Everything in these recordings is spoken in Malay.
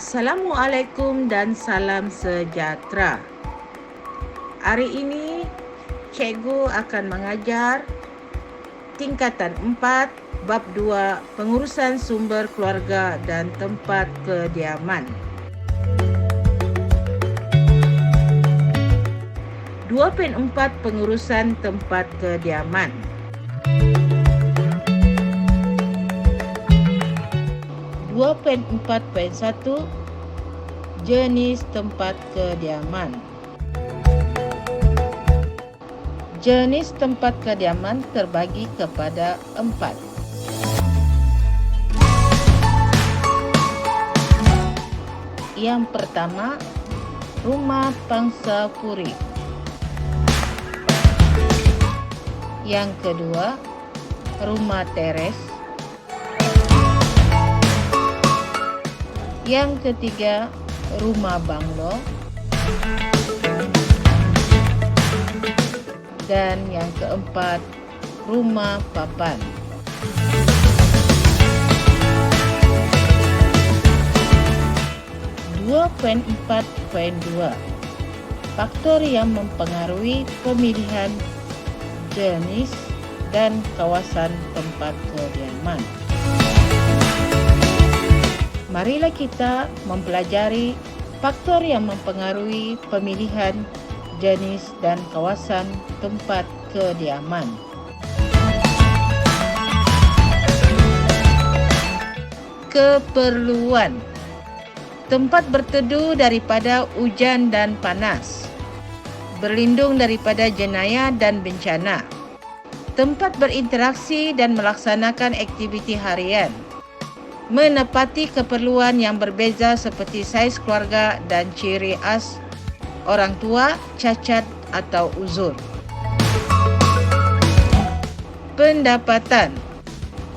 Assalamualaikum dan salam sejahtera. Hari ini cikgu akan mengajar tingkatan 4 bab 2 pengurusan sumber keluarga dan tempat kediaman. 2.4 pengurusan tempat kediaman. (2.4.1) Jenis tempat kediaman. Jenis tempat kediaman terbagi kepada 4. Yang pertama, rumah pangsa puri. Yang kedua, rumah teres. Yang ketiga, rumah banglo. Dan yang keempat, rumah papan. (2.4.2) Faktor yang mempengaruhi pemilihan jenis dan kawasan tempat kediaman. Marilah kita mempelajari faktor yang mempengaruhi pemilihan jenis dan kawasan tempat kediaman. Keperluan: tempat berteduh daripada hujan dan panas, berlindung daripada jenayah dan bencana, tempat berinteraksi dan melaksanakan aktiviti harian, menepati keperluan yang berbeza seperti saiz keluarga dan ciri khas orang tua, cacat atau uzur. Pendapatan: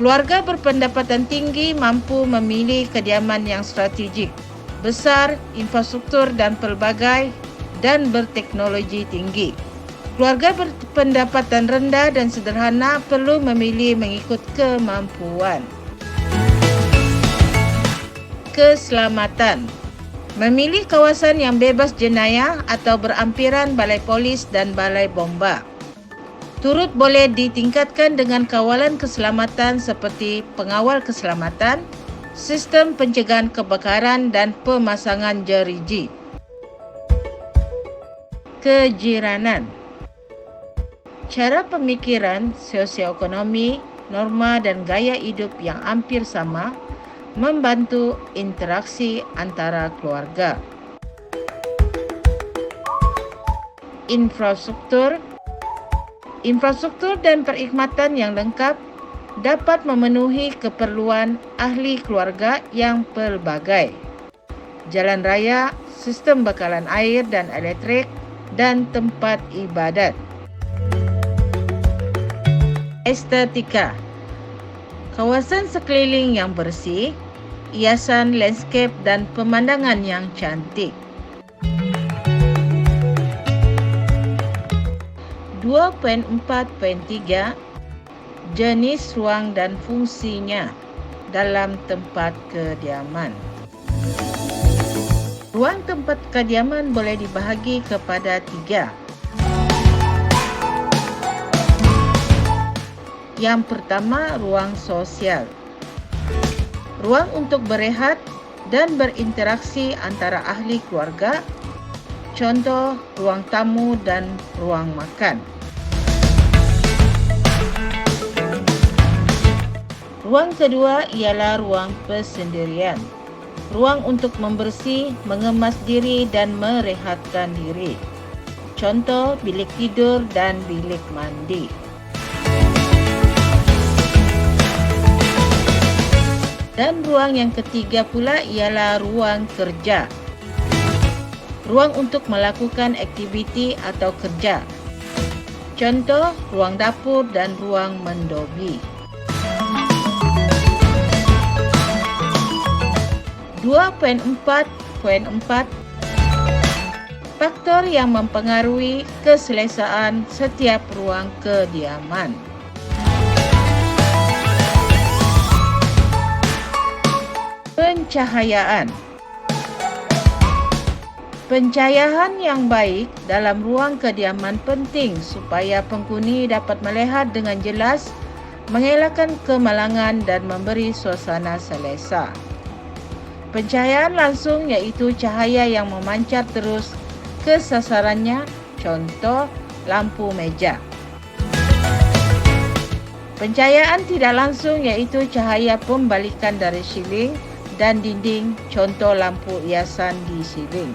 keluarga berpendapatan tinggi mampu memilih kediaman yang strategik, besar, infrastruktur dan pelbagai dan berteknologi tinggi. Keluarga berpendapatan rendah dan sederhana perlu memilih mengikut kemampuan. Keselamatan: memilih kawasan yang bebas jenayah atau berampiran balai polis dan balai bomba. Turut boleh ditingkatkan dengan kawalan keselamatan seperti pengawal keselamatan, sistem pencegahan kebakaran dan pemasangan jeriji. Kejiranan: cara pemikiran, sosioekonomi, norma dan gaya hidup yang hampir sama membantu interaksi antara keluarga. Infrastruktur dan perkhidmatan yang lengkap dapat memenuhi keperluan ahli keluarga yang pelbagai. Jalan raya, sistem bekalan air dan elektrik, dan tempat ibadat. Estetika: kawasan sekeliling yang bersih, hiasan landscape dan pemandangan yang cantik. 2.4.3 Jenis ruang dan fungsinya dalam tempat kediaman. Ruang tempat kediaman boleh dibahagi kepada 3. Yang pertama, ruang sosial. Ruang untuk berehat dan berinteraksi antara ahli keluarga, contoh ruang tamu dan ruang makan. Ruang kedua ialah ruang persendirian. Ruang untuk membersih, mengemas diri dan merehatkan diri. Contoh bilik tidur dan bilik mandi. Dan ruang yang ketiga pula ialah ruang kerja. Ruang untuk melakukan aktiviti atau kerja. Contoh, ruang dapur dan ruang mendobi. 2.4.4 Faktor yang mempengaruhi keselesaan setiap ruang kediaman. Pencahayaan. Pencahayaan yang baik dalam ruang kediaman penting supaya penghuni dapat melihat dengan jelas, mengelakkan kemalangan dan memberi suasana selesa. Pencahayaan langsung iaitu cahaya yang memancar terus ke sasarannya, contoh lampu meja. Pencahayaan tidak langsung iaitu cahaya pembalikan dari siling dan dinding, contoh lampu hiasan di siling.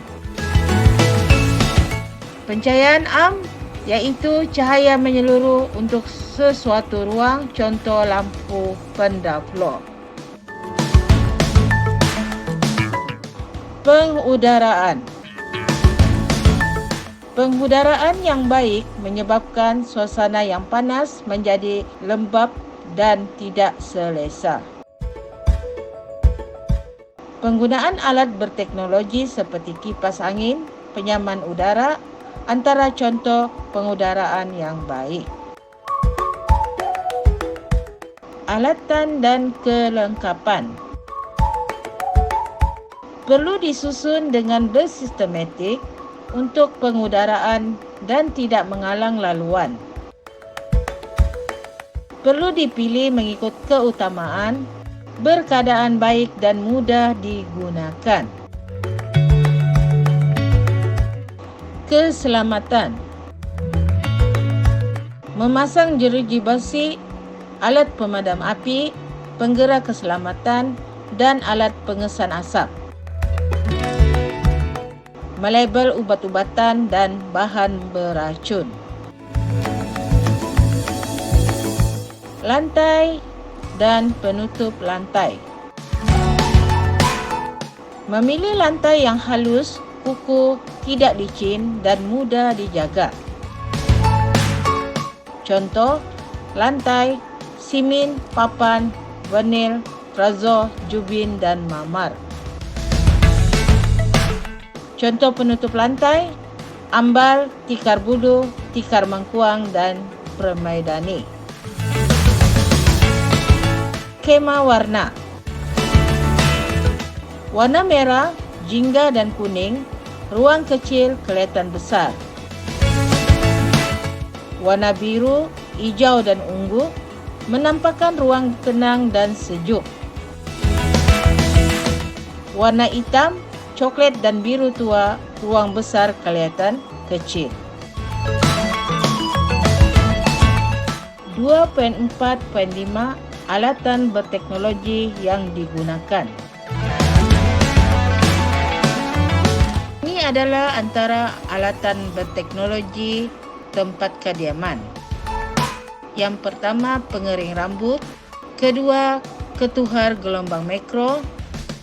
Pencahayaan am iaitu cahaya menyeluruh untuk sesuatu ruang, contoh lampu pendaflor. Pengudaraan. Pengudaraan yang baik menyebabkan suasana yang panas menjadi lembap dan tidak selesa. Penggunaan alat berteknologi seperti kipas angin, penyaman udara, antara contoh pengudaraan yang baik. Alatan dan kelengkapan perlu disusun dengan bersistematik untuk pengudaraan dan tidak menghalang laluan. Perlu dipilih mengikut keutamaan, berkeadaan baik dan mudah digunakan. Keselamatan. Memasang jeruji besi, alat pemadam api, penggerak keselamatan dan alat pengesan asap. Melabel ubat-ubatan dan bahan beracun. Lantai dan penutup lantai. Memilih lantai yang halus, kukuh, tidak licin dan mudah dijaga. Contoh, lantai, simen, papan, vinil, terrazzo, jubin dan mamar. Contoh penutup lantai, ambal, tikar bulu, tikar mangkuang dan permaidani. Skema warna. Warna merah, jingga dan kuning, ruang kecil kelihatan besar. Warna biru, hijau dan ungu menampakkan ruang tenang dan sejuk. Warna hitam, coklat dan biru tua, ruang besar kelihatan kecil. 2.4.5 Alatan berteknologi yang digunakan. Ini adalah antara alatan berteknologi tempat kediaman. Yang pertama, pengering rambut. Kedua, ketuhar gelombang mikro.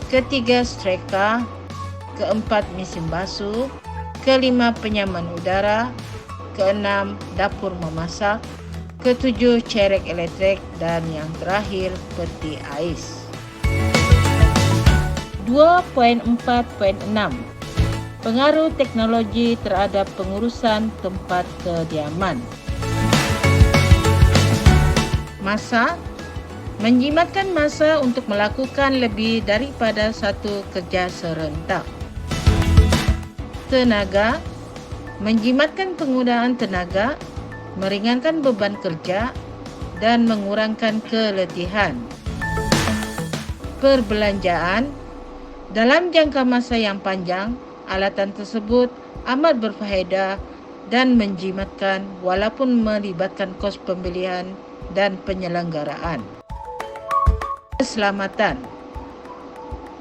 Ketiga, streka. Keempat, mesin basuh. Kelima, penyaman udara. Keenam, dapur memasak. Ketujuh, cerek elektrik. Dan yang terakhir, peti ais. 2.4.6 Pengaruh teknologi terhadap pengurusan tempat kediaman. Masa. Menjimatkan masa untuk melakukan lebih daripada satu kerja serentak. Tenaga. Menjimatkan penggunaan tenaga, meringankan beban kerja dan mengurangkan keletihan. Perbelanjaan. Dalam jangka masa yang panjang, alatan tersebut amat berfaedah dan menjimatkan walaupun melibatkan kos pembelian dan penyelenggaraan. Keselamatan.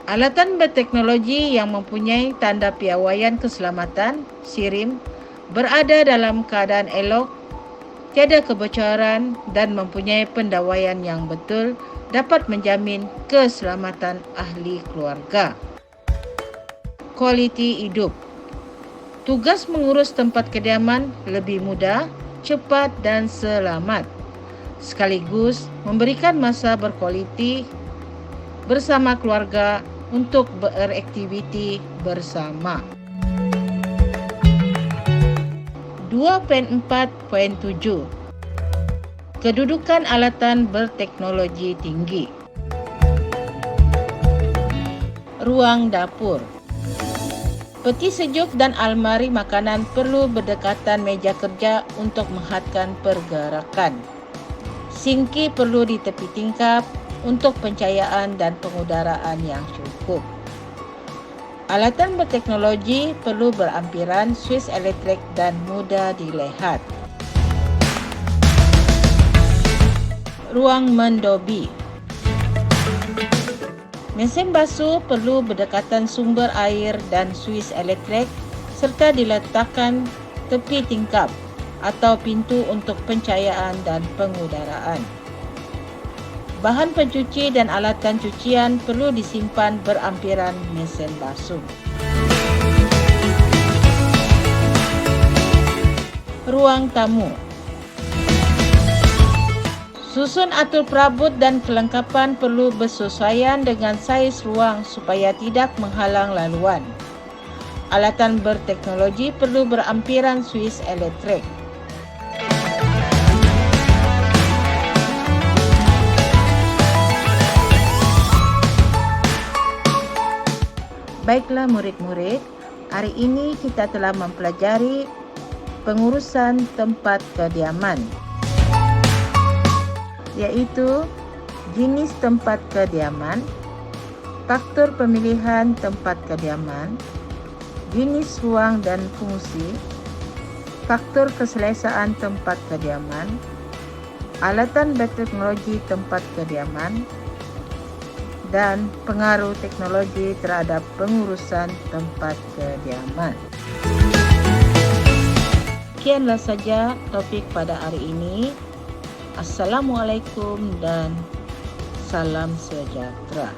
Alatan berteknologi yang mempunyai tanda piawaian keselamatan, SIRIM, berada dalam keadaan elok, tiada kebocoran dan mempunyai pendawaian yang betul dapat menjamin keselamatan ahli keluarga. Kualiti hidup. Tugas mengurus tempat kediaman lebih mudah, cepat dan selamat. Sekaligus memberikan masa berkualiti bersama keluarga untuk beraktiviti bersama. 2.4.7 Kedudukan alatan berteknologi tinggi. Ruang dapur. Peti sejuk dan almari makanan perlu berdekatan meja kerja untuk menghadkan pergerakan. Sinki perlu di tepi tingkap untuk pencahayaan dan pengudaraan yang cukup. Alatan berteknologi perlu berampiran, suis elektrik dan mudah dilihat. Ruang mendobi. Mesin basuh perlu berdekatan sumber air dan suis elektrik serta diletakkan tepi tingkap atau pintu untuk pencahayaan dan pengudaraan. Bahan pencuci dan alatan cucian perlu disimpan berampiran mesin basuh. Ruang tamu. Susun atur perabot dan kelengkapan perlu bersesuaian dengan saiz ruang supaya tidak menghalang laluan. Alatan berteknologi perlu berampiran suis elektrik. Baiklah murid-murid, hari ini kita telah mempelajari pengurusan tempat kediaman, yaitu jenis tempat kediaman, faktor pemilihan tempat kediaman, jenis ruang dan fungsi, faktor keselesaan tempat kediaman, alatan berteknologi tempat kediaman, dan pengaruh teknologi terhadap pengurusan tempat kediaman. Sekianlah saja topik pada hari ini. Assalamualaikum dan salam sejahtera.